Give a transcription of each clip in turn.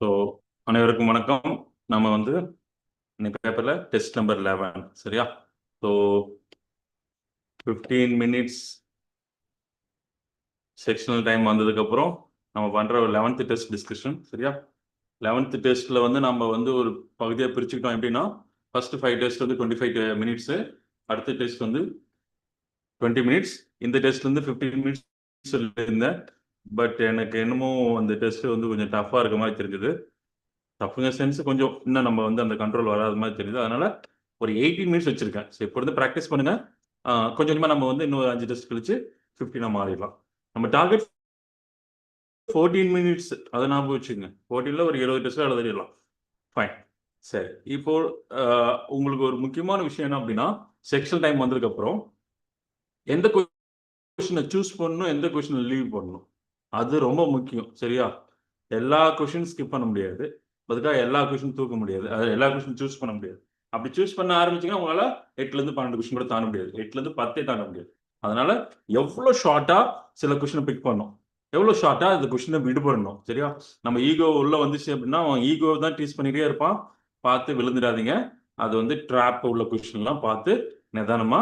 So அனைவருக்கும் வணக்கம். நம்ம வந்து இன்னைக்கு பேப்பரில் டெஸ்ட் நம்பர் 11 சரியா? ஸோ 15 மினிட்ஸ் செக்ஷனல் டைம் வந்ததுக்கப்புறம் நம்ம பண்ணுற ஒரு 11th டெஸ்ட் டிஸ்கஷன் சரியா? 11th டெஸ்ட்டில் வந்து நம்ம வந்து ஒரு பகுதியாக பிரிச்சுக்கிட்டோம். எப்படின்னா ஃபர்ஸ்ட் 5 டெஸ்ட் வந்து 25 மினிட்ஸு, அடுத்த டெஸ்ட் வந்து 20 மினிட்ஸ், இந்த டெஸ்ட் வந்து 15 மினிட்ஸ் சொல்லியிருந்தேன். பட் எனக்கு என்னமோ அந்த டெஸ்ட் வந்து கொஞ்சம் டஃப்பாக இருக்க மாதிரி தெரிஞ்சது. டஃப்ங்க சென்ஸ் கொஞ்சம் இன்னும் நம்ம வந்து அந்த கண்ட்ரோல் வராத மாதிரி தெரியுது. அதனால ஒரு 18 மினிட்ஸ் வச்சிருக்கேன். ஸோ இப்போ இருந்து ப்ராக்டிஸ் பண்ணுங்க. கொஞ்சம் கொஞ்சமாக நம்ம வந்து இன்னும் 5 டெஸ்ட் கழிச்சு 15 மாறிடலாம். நம்ம டார்கெட் 14 மினிட்ஸ், அதை ஞாபகம் வச்சுங்க. 14ல் ஒரு 20 டெஸ்ட் எழுதிடலாம். ஃபைன். சரி, இப்போ உங்களுக்கு ஒரு முக்கியமான விஷயம் என்ன அப்படின்னா, செக்ஷன் டைம் வந்ததுக்கப்புறம் எந்த கொஸ்டினை சூஸ் பண்ணணும், எந்த கொஸ்டினை லீவ் பண்ணணும், அது ரொம்ப முக்கியம். சரியா? எல்லா கொஸ்டின் ஸ்கிப் பண்ண முடியாது, அதுக்காக எல்லா கொஸ்டின் தூக்க முடியாது, எல்லா கொஸ்டின் சூஸ் பண்ண முடியாது. அப்படி சூஸ் பண்ண ஆரம்பிச்சீங்கன்னா உங்களால 8லேருந்து 12 கொஸ்டின் கூட தாண்ட முடியாது, 8லேருந்து 10 தாண்ட முடியாது. அதனால எவ்வளோ ஷார்ட்டா சில கொஸ்டினை பிக் பண்ணணும், எவ்வளோ ஷார்ட்டா இந்த கொஸ்டினை விடுபடணும். சரியா? நம்ம ஈகோ உள்ள வந்துச்சு அப்படின்னா அவன் ஈகோ தான் டீஸ் பண்ணிட்டே இருப்பான். பார்த்து விழுந்துடாதீங்க. அது வந்து ட்ராப் உள்ள கொஸ்டின்லாம் பார்த்து நிதானமா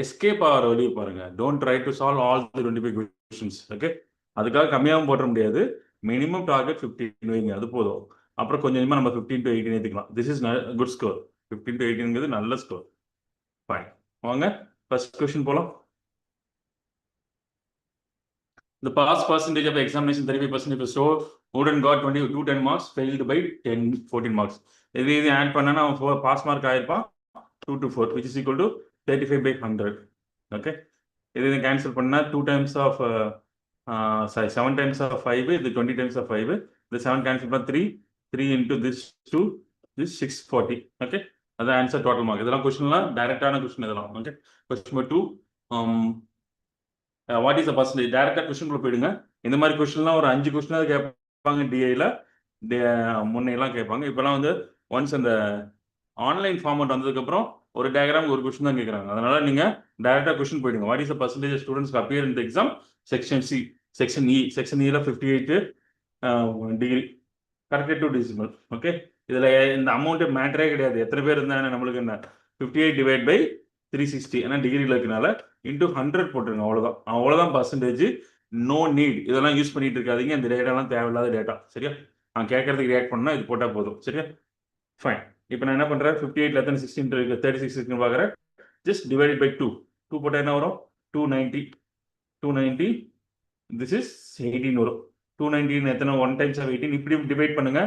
எஸ்கேப் ஆகிற வழியை பாருங்க. Don't try to solve all the 25 questions. Okay? அதுக்காக கம்மியாகவும் போட முடியாது. மினிமம் டார்கெட் 15 வைங்க, அது போதும். அப்புறம் கொஞ்சம் கொஞ்சமாக நம்ம 15 to 18 ஏற்றிக்கலாம். This is good score. 15 to 18ங்கிறது நல்ல ஸ்கோர். ஃபைன், வாங்க ஃபர்ஸ்ட் கொஸ்டின் போகலாம். The pass percentage of examination 35% if a student got 210 marks, failed by 14 marks. இது ஆட் பண்ணா அவன் pass mark ஆயிருப்பான் 2 to 4, which is equal to 35 by 100. Okay, இது cancel பண்ணா 2 times of 7 times of 5, இது 20 times of 5, இந்த 7 cancel பண்ணா 3 into this 2, this 640. Okay, அதான் answer, total mark. இதெல்லாம் கொஸ்டின்லாம் டைரக்டான கொஸ்டின் இதெல்லாம். Okay, question number 2, what is the percentage? டைரக்டா கொஸ்டின்குள்ள போயிடுங்க. இந்த மாதிரி கொஸ்டின்லாம் ஒரு 5 கொஸ்டினாவது கேட்பாங்க டிஐல, முன்னையெல்லாம் கேட்பாங்க. இப்போலாம் வந்து ஒன்ஸ் அந்த ஆன்லைன் ஃபார்மேட் வந்ததுக்கப்புறம் ஒரு டயக்ராம் ஒரு கொஸ்டின் தான் கேட்குறாங்க. அதனால நீங்க டைரக்டா கொஸ்டின் போயிடுங்க. What is the percentage students appear in the exam section C, section E. Section இல 58 degree corrected to decimal. Okay, இதுல இந்த அமௌண்ட் மேட்டரே கிடையாது. எத்தனை பேர் இருந்தா நம்மளுக்கு என்ன, 58 டிவைட் பை 360, ஏன்னா டிகிரியில் இருக்கனால இன்டூ 100 போட்டுருங்க. அவ்வளோதான் பர்சன்டேஜ். நோ நீட் இதெல்லாம் யூஸ் பண்ணிட்டு இருக்காதீங்க. இந்த டேட்டாலாம் தேவையில்லாத டேட்டா. சரியா? நான் கேட்கறதுக்கு ரியாக்ட் பண்ணா இது போட்டால் போதும். சரியா? ஃபைன். இப்போ நான் என்ன பண்றேன், 58ல எத்தனை 16 இருக்கு, 36 இருக்குன்னு பார்க்குறேன். ஜஸ்ட் டிவைட் பை 2 போட்டால் என்ன வரும், 290. திஸ் இஸ் 18 வரும். 290 எத்தனை, 1 times of 18. இப்படி டிவைட் பண்ணுங்க.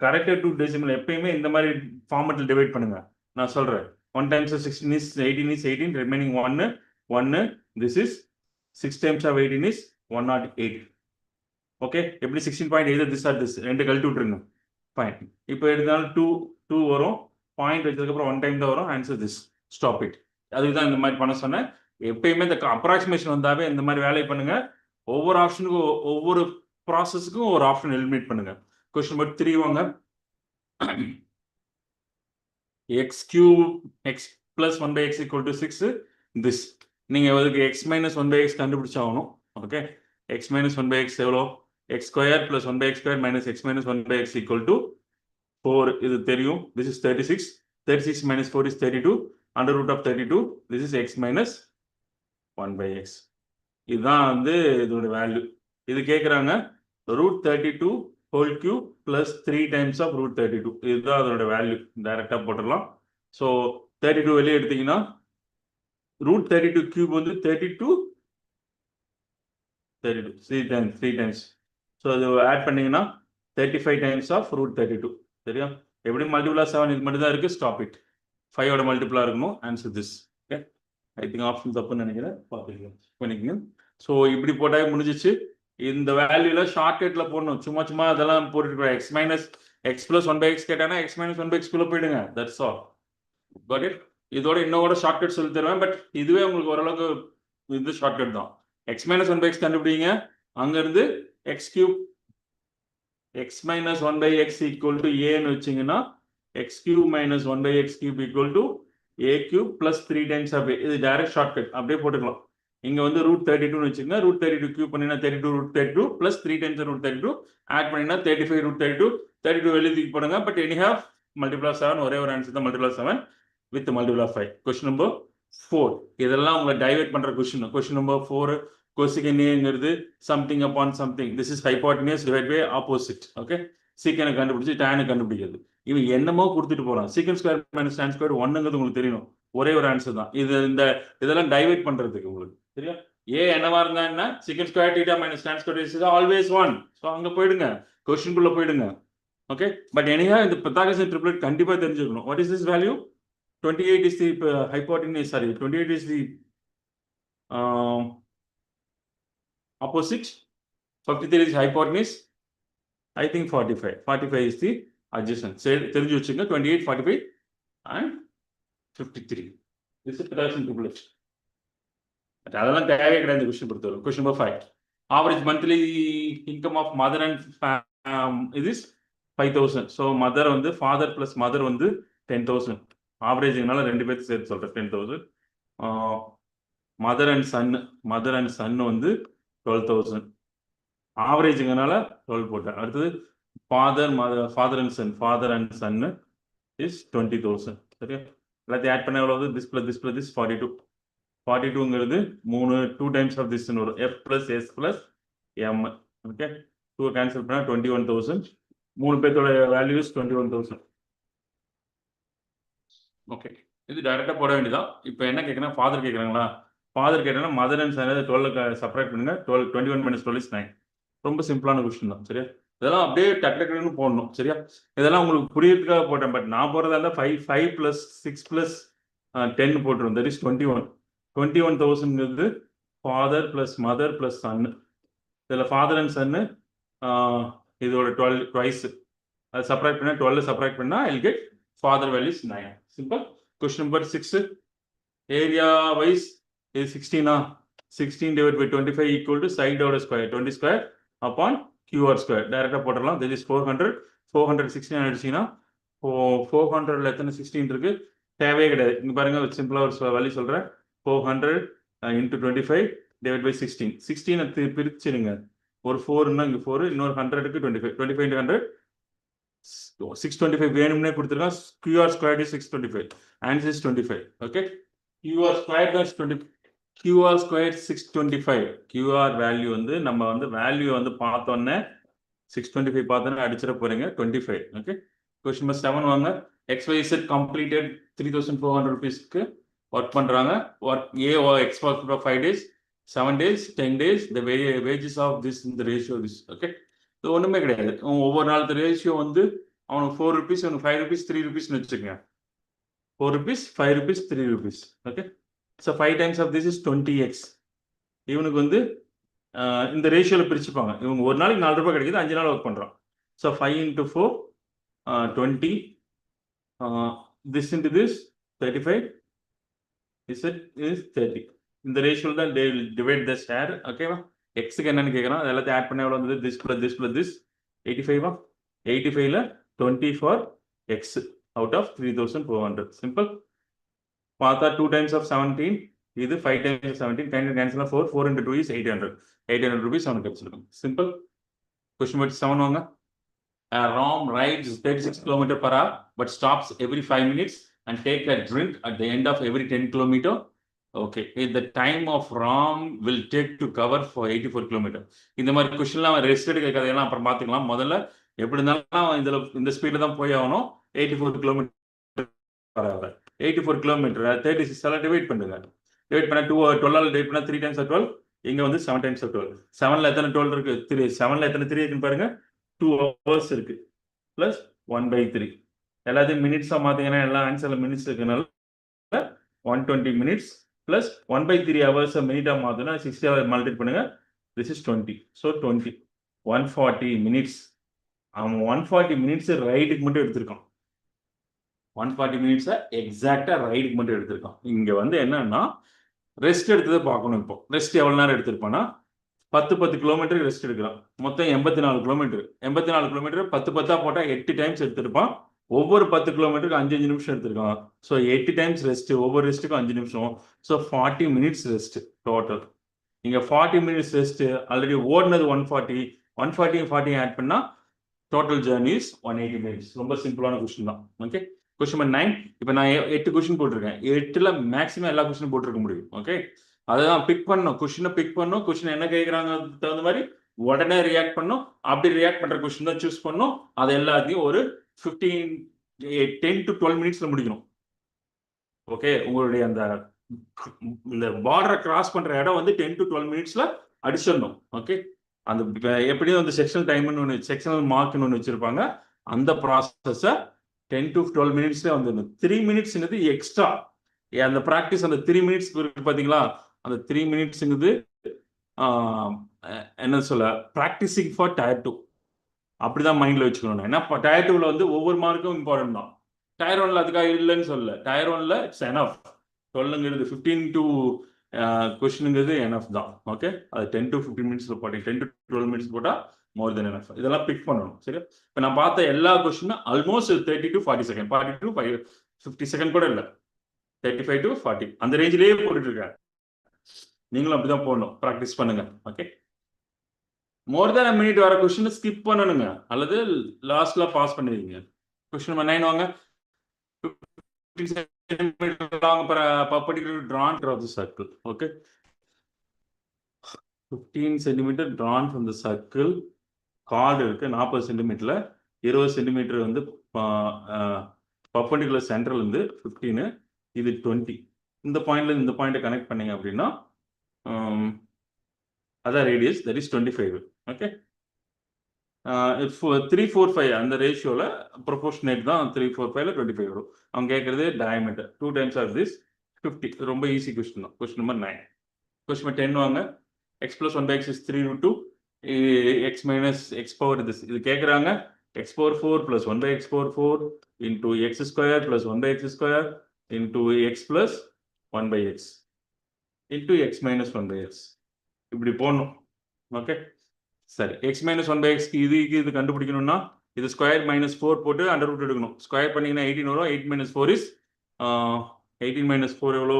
கரெக்டட் டு டெசிமல் எப்பயுமே இந்த மாதிரி ஃபார்மெட்டில் டிவைட் பண்ணுங்க. நான் சொல்றேன், 1 times of 16 is 18 is 18, remaining 1. This is 6 times of 18 is 108. Okay, எப்படி 16.8 this or this ரெண்டு கழட்டி விட்டுருங்க. ஃபைன். இப்போ எடுத்தாலும் 2 வரும், பாயிண்ட் வச்சதுக்கப்புறம் 1 டைம் தான் வரும். Answer this, stop it. அதுக்கு தான் இந்த மாதிரி பண்ண சொன்னேன். எப்பயுமே இந்த அப்ராக்சிமேஷன் வந்தாவே இந்த மாதிரி வேலையை பண்ணுங்க. ஒவ்வொரு ஆப்ஷனுக்கும் ஒவ்வொரு ப்ராசஸுக்கும் ஒரு ஆப்ஷன் எலிமினேட் பண்ணுங்க. கொஸ்டின் நம்பர் 3 வாங்க. x cube x plus 1 by x equal to 6. this நீங்க அதுக்கு x minus 1 by x கண்டுபிடிச்சாகணும். Okay, x minus 1 by x எவ்வளோ, x square plus 1 by x square minus x minus 1 by x equal to 4. இது தெரியும். this is 36. 36 minus 4 is 32. under root of 32, this is x minus 1 by x. இதுதான் வந்து இதோட value. இது கேட்குறாங்க root 32 whole cube plus 3 times of root 32. இதுதான் அதோட value. டைரக்டா போட்டுடலாம். ஸோ 32 வெளியே எடுத்தீங்கன்னா root 32 cube வந்து 32 3 times. ஸோ அது ஆட் பண்ணீங்கன்னா 35 times of root 32. சரியா? எப்படி மல்டிபிளா 7 இது மட்டும் தான் இருக்கு. Stop it. 5ஓட மல்டிபிளா இருக்கணும். Answer this. Okay, I think option தப்புன்னு நினைக்கிறேன், பண்ணிக்கங்க. ஸோ இப்படி போட்டாவே முடிஞ்சிச்சு. இந்த வேல்யூல ஷார்ட்கட்ல போடணும். சும்மா அதெல்லாம் போட்டுட்டு X minus X plus 1 by x கேட்டானா x minus 1 by x குள்ள போயிடுங்க. That's all. Got it? இதோட இன்னோட ஷார்ட்கட் சொல்லி தருவேன். பட் இதுவே உங்களுக்கு ஓரளவுக்கு இது ஷார்ட்கட் தான். x minus 1 by x கண்டுபிடிங்க. அங்க இருந்து x cube x minus 1 by x equal to a ன்னு வச்சீங்கன்னா x cube minus 1 by x cube equal to a cube plus 3 times of a. இது டைரக்ட் ஷார்ட்கட், அப்படியே போட்டுக்கலாம். இங்க வந்து ரூட் 32 வச்சுக்கோங்க. ரூட் 32 கியூப் பண்ணினா 32 root 32 plus 3 times root 32 add பண்ணினா 35 ரூட் 32 வெளியே தூக்கி போடுங்க. But any have multiple of 7 ஒரே ஒரு ஆன்சர் தான் multiple of 7 with multiple of 5. Question number 4. இதெல்லாம் உங்களை டைவர்ட் பண்ற கொஸ்டின். கொஸ்டின் நம்பர் 4 கொசிகன் ஏங்கிறது something upon something. This is hypotenuse divide by opposite. Okay, சீக்கனை கண்டுபிடிச்சு டேனை கண்டுபிடிக்கிறது. இவன் என்னமோ கொடுத்துட்டு போறான். Secant square minus tan square 1ங்கிறது உங்களுக்கு தெரியணும். ஒரே ஒரு ஆன்சர் தான் இது. இதெல்லாம் டைவர்ட் பண்றதுக்கு உங்களுக்கு சரியா. ஏ என்னவா இருந்தா என்ன, சீக்கன் square theta minus tan square is always 1. So அங்க போயிடுங்க, கொஸ்டின்குள்ள போயிடுங்க. ஓகே, பட் எனிஹா இந்த பித்தாகரஸ் ட்ரிப்ளெட் கண்டிப்பா தெரிஞ்சுக்கணும். What is this value? 28 is the hypotenuse, sorry, 28 is the opposite, 53 is hypotenuse, I think 45 is the adjacent. Say, தெரிஞ்சு வச்சுங்க 28, 45 and 53. This is Pythagorean triplet. அதெல்லாம் தேவையே கிடையாது கொஸ்டின் பொறுத்தவரை. Question number 5. Average monthly income of mother and it is 5,000. So mother வந்து father plus mother வந்து 10,000. ஆவரேஜ்னால ரெண்டு பேருக்கு சேர்த்து சொல்றேன் 10,000. மதர் அண்ட் சன் வந்து 12,000. ஆவரேஜுங்கனால 12 போட்டேன். அடுத்தது ஃபாதர் அண்ட் சன் இஸ் 20,000. சரியா, எல்லாத்தையும் ஆட் பண்ண எவ்வளவு? This plus 42. 42ங்கிறது 2 டைம்ஸ் ஆஃப் திஸ் வரும். f plus s plus m. Okay, 2 cancel பண்ணா 21,000. 3 பேர்த்தோட வேல்யூஸ் 21,000. ஓகே, இது டைரக்டா போட வேண்டியதான். இப்போ என்ன கேட்குறேன், ஃபாதர் கேட்குறாங்களா? ஃபாதர் கேட்டேன்னா மதர் அண்ட் சன் 12 செப்பரேட் பண்ணுங்க. 21 minus 12 is 9. ரொம்ப சிம்பிளான கொஸ்டின் தான். சரியா, இதெல்லாம் அப்படியே டக்குன்னு போடணும். சரியா, இதெல்லாம் உங்களுக்கு புரியறதுக்காக போட்டேன். பட் நான் போடுறதா இருந்தால் 5 பிளஸ் 6 பிளஸ் 10 போட்டுருவோம். That is 21. 21,000ங்கிறது ஃபாதர் பிளஸ் மதர் பிளஸ் சன்னு. இதில் ஃபாதர் அண்ட் சன்னு இதோட 12 ட்வைஸ். அதை செப்பரேட் பண்ணால் 12 செப்பரேட் பண்ணால் I get father value is 9. Simple. Question number 6. Area wise is 16. 16 divided by 25 equal to side order square. 20 square upon QR square. Direct போடலாம். This is 400. 416 ஆயிடுச்சுன்னா 400ல எத்தனை 16 இருக்கு? தேவையே கிடையாது. இங்க பாருங்க, சிம்பிளா ஒரு வேல்யூ சொல்றேன். 400 into 25 divided by 16. 16 பிரிச்சிருங்க. ஒரு 4ன்னா இங்க 4, இன்னொரு 100க்கு 25. 25 into 100 625 வேணும்னே கொடுத்துருக்கான். QR squared is 625. Answer is 25. Okay, QR squared is 20. QR squared 625. QR value வந்து நம்ம வந்து வேல்யூ வந்து பார்த்தோன்னே 625 பார்த்தோன்னே அடிச்சிட போறீங்க 25. ஓகே, கொஸ்டின் நம்பர் 7 வாங்க. XYZ completed 3,400 rupeesக்கு ஒர்க் பண்றாங்க. Work A or X work for 5 days, 7 days, 10 days. The wages of this in the ratio this. Okay, இது ஒண்ணுமே கிடையாது. ஒவ்வொரு நாளுக்கு ரேஷியோ வந்து அவனுக்கு 4 rupees, அவனுக்கு 5 rupees, 3 rupees வச்சுக்கோங்க. 4 rupees, 5 rupees, 3 rupees. Okay, so 5 times of this is 20x. இவனுக்கு வந்து இந்த ரேஷியோவில் பிரிச்சுப்பாங்க. இவங்க ஒரு நாளைக்கு 4 ரூபாய் கிடைக்குது, 5 நாள் ஒர்க் பண்ணுறான். So 5 into 4 20. This into this 35. Is 30. இந்த ரேஷியோவில் தான் they will divide the share. ஓகேவா, எக்ஸுக்கு என்னன்னு கேட்குறான். அது எல்லாத்தையும் ஆட் பண்ண எவ்வளோ வந்தது? this plus this 85. 85ல 20 for x out of 3,400. Simple. பார்த்தா 2 times of 17. இது 5 times of 17. cancel 4. 4 into 2 is 800. 800 rupees அவனுக்கு கிடைச்சிருக்கும். Simple. Question number 7 வாங்க. Ram rides 36 km per hour but stops every 5 minutes and take a drink at the end of every 10 km. Okay, the time of Ram will take to cover for 84 km. இந்த மாதிரி கொஸ்டின்லாம் rest எடுக்க கதையெல்லாம் அப்புறம் பார்த்துக்கலாம். முதல்ல எப்படி இருந்தாலும் இந்த ஸ்பீடில் தான் போய் ஆகணும். 84 கிலோமீட்டர் 84 கிலோமீட்டர் 36 டிவைட் பண்ணுங்க. டிவைட் பண்ண 12 டிவைட் பண்ணா 3 times of 12. இங்க வந்து 7 times of 12. 7ல எத்தனை 12 இருக்கு? 3. 7ல எத்தனை 3 இருக்குன்னு பாருங்க. 2 hours இருக்கு. பிளஸ் 1/3. எல்லாத்தையும் மினிட்ஸா மாத்தீங்கன்னா எல்லா ஆன்சர்ல மினிட்ஸ் இருக்குனால 120 minutes பிளஸ் 1/3 hours மினிட்டா மாத்தினா 60 hours மல்டிப்ளை பண்ணுங்க. This is 20. So 20 140 minutes. அவன் 140 minutes ரைடுக்கு மட்டும் எடுத்திருக்கான். 140 minutes எக்ஸாக்டா ரைடுக்கு மட்டும் எடுத்திருக்கான். இங்க வந்து என்னன்னா ரெஸ்ட் எடுத்ததை பார்க்கணும். இப்போ ரெஸ்ட் எவ்வளவு நேரம் எடுத்திருப்பான்னா 10 கிலோமீட்டர் ரெஸ்ட் எடுக்கிறான். மொத்தம் 84 கிலோமீட்டர். 84 கிலோமீட்டர் 10 போட்டா 8 டைம்ஸ் எடுத்திருப்பான். ஒவ்வொரு 10 கிலோமீட்டருக்கு 5 நிமிஷம் எடுத்திருக்கான். ஸோ 8 டைம்ஸ் ரெஸ்ட், ஒவ்வொரு ரெஸ்ட்டுக்கும் 5 நிமிஷம். So 40 minutes rest total. இங்க 40 மினிட்ஸ் ரெஸ்ட், ஆல்ரெடி ஓடுனது 140, 140 40 ஆட் பண்ணா டோட்டல் ஜர்னி இஸ் 180 மினிட்ஸ். ரொம்ப சிம்பிளான கொஸ்டின் தான். Okay, question number 9. இப்போ நான் 8 கொஸ்டின் போட்டிருக்கேன். 8ல் மேக்ஸிமம் எல்லா கொஸ்டினும் போட்டிருக்க முடியும். ஓகே, அதுதான் பிக் பண்ணணும், கொஸ்டினை பிக் பண்ணணும், கொஸ்டின் என்ன கேட்குறாங்க தகுந்த மாதிரி உடனே ரியாக்ட் பண்ணும். அப்படி ரியாக்ட் பண்ற கொஸ்டின் தான் சூஸ் பண்ணும். அது எல்லாத்தையும் ஒரு 10 to 12 மினிட்ஸ்ல முடிக்கணும். ஓகே, உங்களுடைய அந்த இந்த பார்டரை கிராஸ் பண்ற இடம் வந்து 10 to 12 மினிட்ஸ்ல அடிச்சிடணும். ஓகே, அந்த எப்படியும் வந்து செக்ஷனல் டைம்னு ஒன்று, செக்ஷனல் மார்க்னு ஒன்று வச்சிருப்பாங்க. அந்த ப்ராசஸை 10 to 12 மினிட்ஸ்ல வந்துடணும். 3 மினிட்ஸ்ங்கிறது எக்ஸ்ட்ரா. அந்த ப்ராக்டிஸ் அந்த 3 மினிட்ஸ் இருக்கு பார்த்தீங்களா, அந்த 3 மினிட்ஸுங்கிறது என்ன சொல்ல, ப்ராக்டிசிங் ஃபார் டயர் 2 அப்படிதான் மைண்ட்ல வச்சுக்கணும். ஏன்னா டயர் 2ல வந்து ஒவ்வொரு மார்க்கும் இம்பார்ட்டன்ட் தான். டயர் 1ல அதுக்காக இல்லைன்னு சொல்லல. டயர் 1ல இட்ஸ் எனஃப். 12ங்கிறது 15 to கொஸ்டினுங்கிறது எனஃப் தான். ஓகே, அது 10 to 15 மினிட்ஸ்ல போட்டு 10 to 12 மினிட்ஸ் போட்டா மோர் தென் எனஃப். இதெல்லாம் பிக் பண்ணணும். சரியா, இப்போ நான் பார்த்த எல்லா கொஸ்டினும் almost 30 to 40 second, 40 to 50 second கூட இல்லை, 35 to 40 அந்த ரேஞ்சிலேயே போட்டுட்டு இருக்காங்க. நீங்களும் அப்படிதான் போடணும், ப்ராக்டிஸ் பண்ணுங்க. ஓகே, மோர் தேன் மினிட் வர கொஸ்டின் ஸ்கிப் பண்ணணுங்க, அல்லது லாஸ்ட்ல பாஸ் பண்ணுவீங்க. கொஸ்டின் நம்பர் 9 வாங்க. 15 centimeter long perpendicular drawn across the circle. Okay, 15 centimeter drawn from the circle. Card இருக்கு 40 சென்டிமீட்டர்ல, 20 சென்டிமீட்டர் வந்து பர்பெண்டிகுலர் சென்டர்ல இருந்து 15, இது 20. இந்த பாயிண்ட்ல இந்த பாயிண்ட்டை கனெக்ட் பண்ணீங்க அப்படின்னா அதான் ரேடியஸ், தட் இஸ் 25. ஓகே, 3, 4, 5 அந்த ரேஷியோல ப்ரொபோர்ஷனேட் தான். 3, 4, 5ல 25 வரும். அவங்க கேட்கறது டயமீட்டர் 2 times ஆஃப் திஸ் 50. ரொம்ப ஈஸி கொஸ்டின் தான். Question number 9. கொஸ்டின் நம்பர் 10 வாங்க. x plus 1 by x is 3√2, x minus x power this. இது கேட்குறாங்க x power 4 plus 1 by x power 4 into x square plus 1 by x square into x plus 1 by x into x minus 1 by x. இப்படி போடணும். Okay, சரி, x minus 1 by x இது கண்டுபிடிக்கணும்னா இது square minus 4 போட்டு under root எடுக்கணும். Square பண்ணீங்கன்னா 18 வரும். 8 minus 4 is 18 minus 4 எவ்வளோ?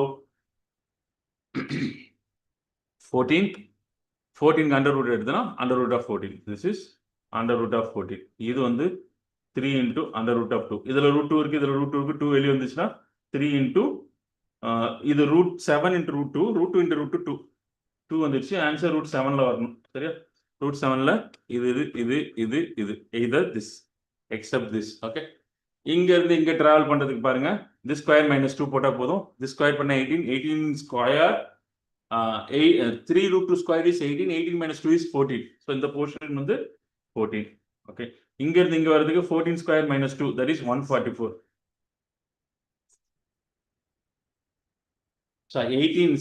14. 14 அண்டர் ரூட் எடுத்தனா under root of 14. This is under root of 14. இது வந்து 3 into அண்டர் ரூட் ஆஃப் 2. இதில் ரூட் 2 இருக்கு, இதில் ரூட் 2 இருக்கு. 2 வெளியே வந்துச்சுன்னா 3 into இது root 7 into root 2, root 2 into root 2, 2 வந்துடுச்சு. ஆன்சர் ரூட் 7ல வரணும். சரியா, ரூட் 7ல இது இது இது இது இது either this accept this. Okay, இங்க இருந்து இங்க டிராவல் பண்றதுக்கு பாருங்க, திஸ் ஸ்கொயர் மைனஸ் 2 போட்டா போதும். திஸ் ஸ்கொயர் பண்ண 18, 18 square 3 root 2 square is 18, 18 minus 2 is 14. So இந்த portion வந்து 14. Okay, இங்க இருந்து இங்க வரதுக்கு 14 square minus 2, that is 144. So 18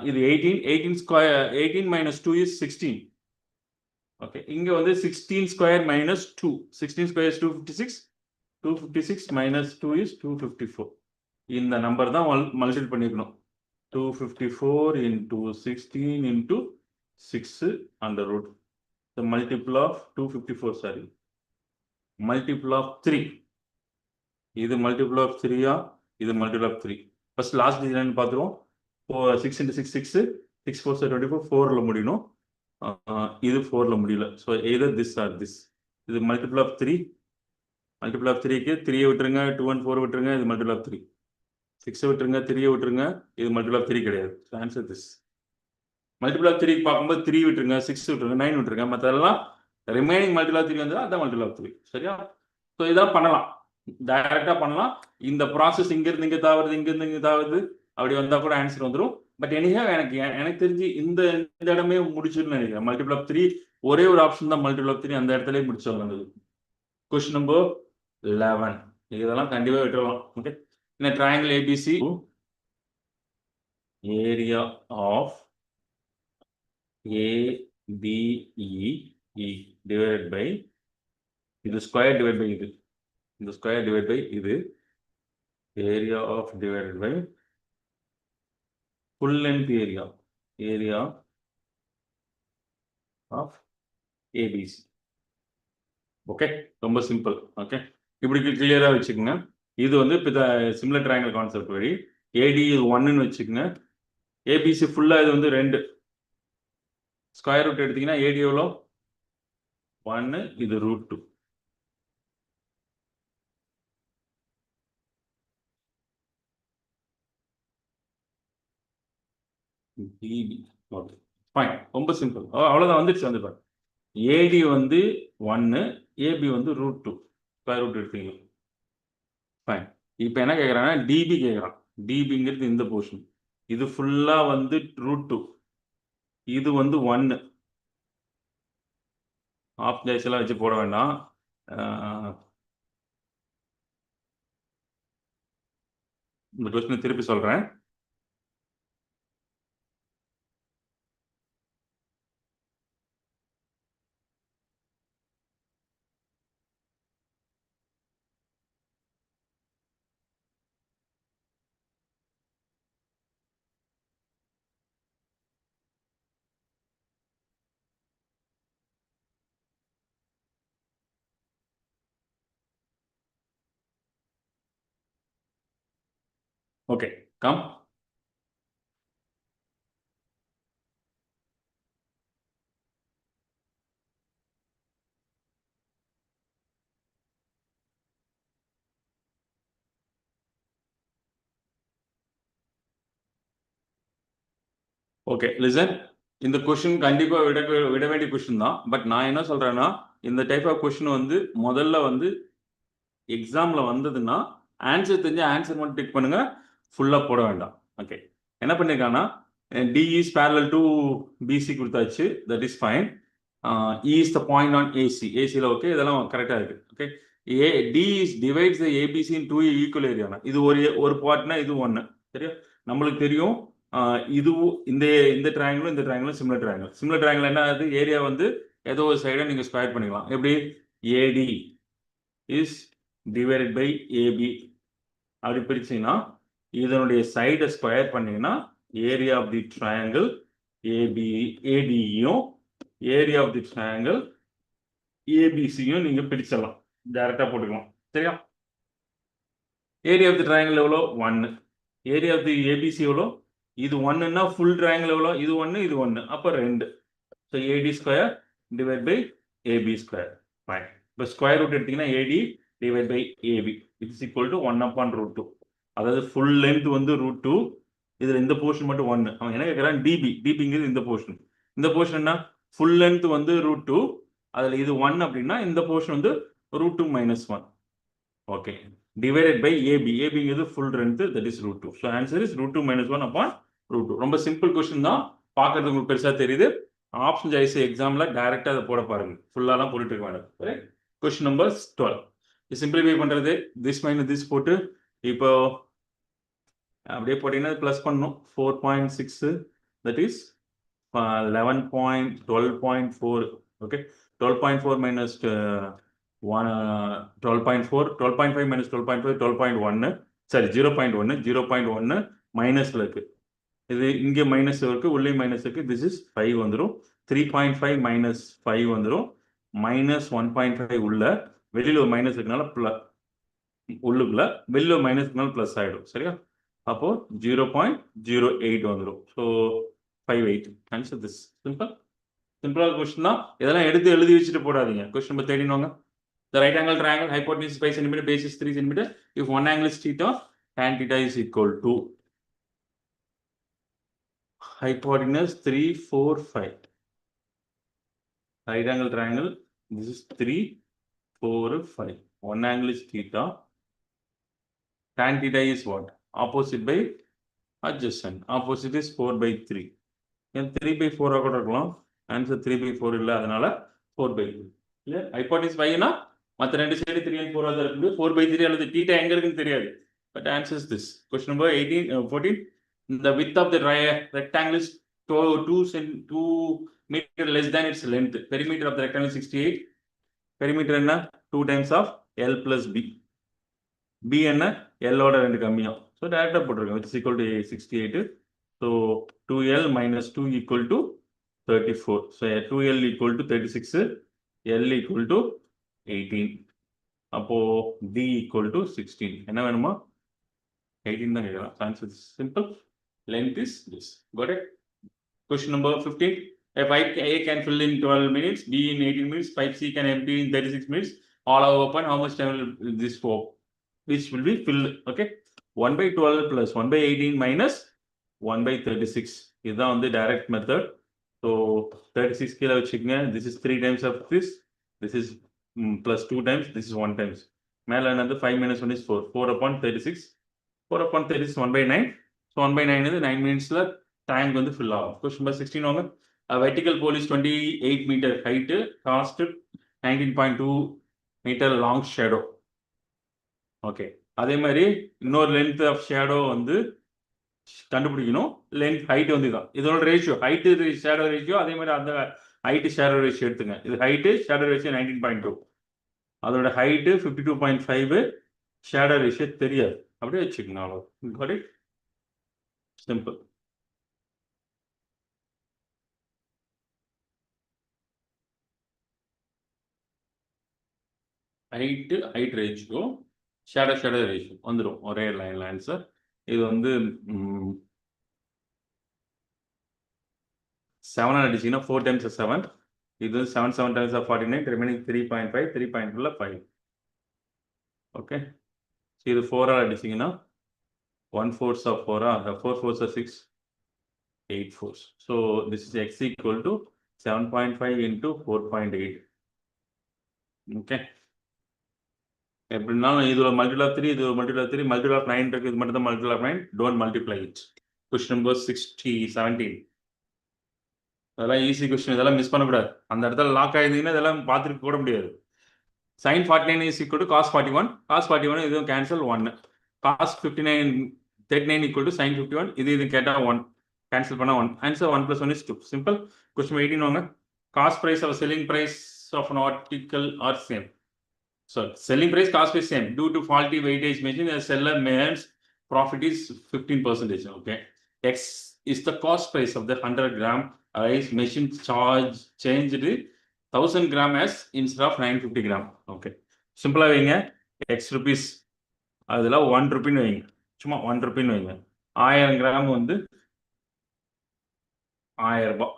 இது 18 square, 18 minus 2 is 16. Okay, இங்க வந்து 16 square minus 2, 16 square is 256, 256 minus 2 is 254. இந்த நம்பர் தான் மல்டிபிள் பண்ணிக்கணும். 254 into 16 into 6 under root. The multiple of 254, sorry, multiple of 3. இது multiple of 3 இது multiple of 3. First last digit பார்த்துருவோம். 6 into 6 6, 6 4 24, 4ல முடியணும். இது 4ல முடியல. So either this or this. இது multiple of 3. multiple of 3க்கு 3 விட்டுருங்க, 2 and 4 விட்டுருங்க, இது multiple of 3. 6 விட்டுருங்க, 3 விட்டுருங்க, இது மல்டிபிள் ஆஃப் 3 கிடையாது. Answer this. மல்டிபிள் ஆஃப் 3 பார்க்கும்போது 3 விட்டுருங்க, 6 விட்டுருங்க, 9 விட்டுருங்க, மற்றெல்லாம் ரிமைனிங் மல்டிபிள் ஆஃப் 3 வந்து அதான் மல்டிபிள் ஆஃப் 3. சரியா, ஸோ இதான் பண்ணலாம், டைரக்டா பண்ணலாம். இந்த ப்ராசஸ் இங்கிருந்து இங்கே தாவுறது, இங்கிருந்து இங்கே தாவுறது, அப்படி வந்தால் கூட ஆன்சர் வந்துடும். பட் எனிஹவ் எனக்கு தெரிஞ்சு இந்த இடமே முடிச்சுன்னு நினைக்கிறேன். மல்டிபிள் ஆஃப் 3 ஒரே ஒரு ஆப்ஷன் தான், மல்டிபிள் ஆஃப் 3 அந்த இடத்துல முடிச்சிடலாம். Question number 11. இதெல்லாம் கண்டிப்பாக விட்டுடலாம். Okay, in a triangle ABC, area of ABE divided by இது square divided by இது, இந்த square divided by இது, area of divided by full length area of ABC. Okay, ரொம்ப சிம்பிள். ஓகே, இப்படி கிளியரா வச்சுக்கோங்க. இது வந்து இப்போ சிமிலர் ட்ரையாங்கிள் கான்செப்ட் வழி ஏடி இது 1ன்னு வச்சுக்கோங்க. ஏபிசி ஃபுல்லாக இது வந்து 2. ஸ்கொயர் ரூட் எடுத்தீங்கன்னா ஏடி எவ்வளோ? 1, இது √2. டிபி. ஓகே ஃபைன், ரொம்ப சிம்பிள். அவ்வளோதான், வந்துடுச்சு வந்து பாரு. ஏடி வந்து 1, ஏபி வந்து √2. ஸ்கொயர் ரூட் எடுத்தீங்க. ஃபைன். இப்போ என்ன கேட்குறாங்கன்னா டிபி கேட்குறான். டிபிங்கிறது இந்த போர்ஷன். இது ஃபுல்லாக வந்து √2. இது வந்து 1. ஆஃப் டேஸ் எல்லாம் வச்சு போட வேண்டாம். இந்த கொஸ்டினை திருப்பி சொல்கிறேன். Okay come. ஓகே லிசன், இந்த கொஸ்டின் கண்டிப்பாக விட வேண்டிய கொஸ்டின் தான். பட் நான் என்ன சொல்கிறேன்னா, இந்த டைப் ஆஃப் கொஸ்டின் வந்து முதல்ல வந்து எக்ஸாமில் வந்ததுன்னா ஆன்சர் தெரிஞ்சு ஆன்சர் மட்டும் டிக் பண்ணுங்க, ஃபுல்லாக போட வேண்டாம். ஓகே, என்ன பண்ணியிருக்காங்கன்னா D is parallel to BC கொடுத்தாச்சு, that is fine. E is the point on AC, ஏசியில் ஓகே, இதெல்லாம் கரெக்டாக இருக்குது. Okay, D is divides the ABC in 2 equal ஏரியானா, இது ஒரு பார்ட்னா இது 1. சரியா? நம்மளுக்கு தெரியும் இதுவும் இந்த ட்ரையாங்கிளும் இந்த ட்ரையாங்கிளும் சிமிலர் ட்ரையாங்கிள். சிமிலர் ட்ரையாங்கிள் என்ன ஆகுது? ஏரியா வந்து ஏதோ ஒரு சைடை நீங்கள் ஸ்கொயர் பண்ணிக்கலாம். எப்படி? AD is divided by AB அப்படி பிரிச்சிங்கன்னா இதனுடைய சைடை ஸ்கொயர் பண்ணிங்கன்னா ஏரியா ஆஃப் தி ட்ரையாங்கிள் ஏடியும் ஏரியா ஆஃப் தி ட்ரையாங்கிள் ஏபிசியும் நீங்கள் பிரிச்சிடலாம், டைரெக்டாக போட்டுக்கலாம். சரியா? ஏரியா ஆஃப் தி ட்ரையாங்கிள் எவ்வளோ? 1. ஏரியா ஆஃப் தி ஏபிசி எவ்வளோ? இது 1ன்னா ஃபுல் ட்ரையாங்கிள் எவ்வளோ? இது 1, இது 1, அப்போ 2. So AD square divide by AB square. Fine. இப்போ ஸ்கொயர் ரூட் எடுத்தீங்கன்னா AD divide by AB it's equal to 1/√2. அதாவது ஃபுல் லென்த் வந்து √2, இதில் இந்த போர்ஷன் மட்டும் 1. அவன் என்ன கேட்குறான்? டிபிங்கிறது இந்த போர்ஷன். இந்த போர்ஷன் என்ன? ஃபுல் லென்த் வந்து √2, அதில் இது 1 அப்படின்னா இந்த போர்ஷன் வந்து √2 - 1. Okay, divided by AB. ஏபிங்கிறது full length, that is √2. So answer is √2 - 1/√2. ரொம்ப சிம்பிள் கொஸ்டின் தான், பார்க்கறது உங்களுக்கு பெருசாக தெரியுது. ஆப்ஷன் சாய்ஸ் எக்ஸாமில் டைரெக்டாக அதை போட பாருங்க, ஃபுல்லாலாம் போட்டுட்டு இருக்க வேண்டாம். Question number 12. சிம்பிளிஃபை பண்ணுறது திஸ் மைனஸ் திஸ் போட்டு இப்போ அப்படியே போட்டிங்கன்னா ப்ளஸ் பண்ணணும். 4.6 that is 12.4. Okay, 12.4 minus 12.4, 12.5 minus 12.5, 12.1. சரி, 0.1, 0.1 மைனஸில் இருக்கு. இது இங்கே மைனஸ் இருக்கு, உள்ளே மைனஸ் இருக்கு. திஸ் இஸ் 5 வந்துடும். 3.5 minus 5 வந்துடும். -1.5 உள்ள, வெளியில் ஒரு மைனஸ் இருக்கனால உள்ளுக்குள்ள, வெளியில் மைனஸ் இருக்கனால ப்ளஸ் ஆகிடும். சரியா? அப்போ 0.08 வந்துடும். ஸோ 58. Answer this. சிம்பிளாக கொஸ்டின் தான், இதெல்லாம் எடுத்து எழுதி வச்சுட்டு போடாதீங்க. கொஸ்டின் நம்பர் 13 வாங்க. The right angle triangle hypotenuse is 5 cm, base is 3 cm. If one angle is theta, tan theta is equal to hypotenuse 3, 4, 5. Right angle triangle, this is 3, 4, 5. One angle is theta. Tan theta is what? Opposite by adjacent. Opposite is 4/3. And 3/4 கூட இருக்கலாம். Answer 3/4 இல்லை, அதனால 4/3. இல்லை, hypotenuse 5னா மற்ற ரெண்டு side 3 and 4 தான் இருக்குது. 4/3 அல்லது தீட்டா எங்க இருக்குன்னு தெரியாது. But answers this. Question number 14. The width of the rectangle is 2 meter less than its length. Perimeter of the rectangle is 68. Perimeter என்ன? 2 times of L plus B. B என்ன? L ஓட 2 கம்மியும். So டேரக்டாக போட்டிருக்கோம். It's equal to 68. So 2L - 2 equal to 34. So 2L equal to 36. L equal to 18. அப்போ D equal to 16. என்ன வேணுமா? 18 தான் கேட்கலாம். Answer is simple. Length is this. Got it? Question number 15. A pipe A can fill in 12 minutes, B in 18 minutes, pipe C can empty in 36 minutes. All are open. How much time will this for? Which will be filled? Okay. 1 by 12 plus 1 by 18 minus 1 by 36. இதுதான் வந்து direct method. So 36 கீழே வச்சுக்கங்க. This is 3 times of this. This is plus 2 times. This is 1 times. மேலே என்னது 5 minus 1 is 4. 4 upon 36. 4 upon 36 1 by 9. So 1 by 9 is 9 minutes time வந்து fill ஆகும். Question number 16 வாங்க. A vertical pole is 28 meter height, cost 19.2 meter long shadow. Okay. அதே மாதிரி இன்னொரு length of shadow வந்து கண்டுபிடிக்கணும். length height வந்து தான். இதோட ரேஷியோ height shadow ratio அதே மாதிரி அந்த height shadow ratio எடுத்துங்க. இது height shadow ratio 19.2. அதோட height 52.5, shadow ratio தெரியாது. அப்படியே வச்சுக்கணும். அவ்வளோ. Got it? Simple. height ratio, shadow ratio வந்துடும் ஒரே லைன்ல ஆன்சர். இது வந்து 7 அடிச்சீங்கன்னா 4 times 7. இது 7 times 49, remaining 3.5, 3.2 5. ஓகே. இது 4 அடிச்சீங்கன்னா 1 4s of 4, 4 4s of 6, 8 4s. So this is x equal to 7.5 into 4.8. Okay. எப்படினாலும் இது ஒரு multiple of 3, இது ஒரு multiple of 3, multiple of 9 இருக்கு. இது மட்டும் தான் multiple of 9. Don't multiply it. Question number 17. அதெல்லாம் ஈஸி கொஸ்டின். இதெல்லாம் மிஸ் பண்ணக்கூடாது. அந்த இடத்துல லாக் ஆயிருந்தீங்கன்னா இதெல்லாம் பார்த்துட்டு போட முடியாது. sin 49 is equal to cos 41. cos 41 இதுவும் cancel 1. cos 59 39 equal to sin 51. இது கேட்டால் 1 கேன்சல் பண்ணால் 1. Answer 1 plus 1 is 2. Simple. Question 18 வாங்க. Cost price of selling price of an article are same. So selling price, cost is same. Due to faulty weightage machine, the seller earns profit is 15%. Okay. X is the cost price of the 100 gram rice machine changed 1000 gram as instead of 950 gram. Okay. Simple வைங்க. X rupees அதில் 1 rupee வைங்க. சும்மா 1 rupee வைங்க. 1000 gram வந்து 1000 ரூபாய்.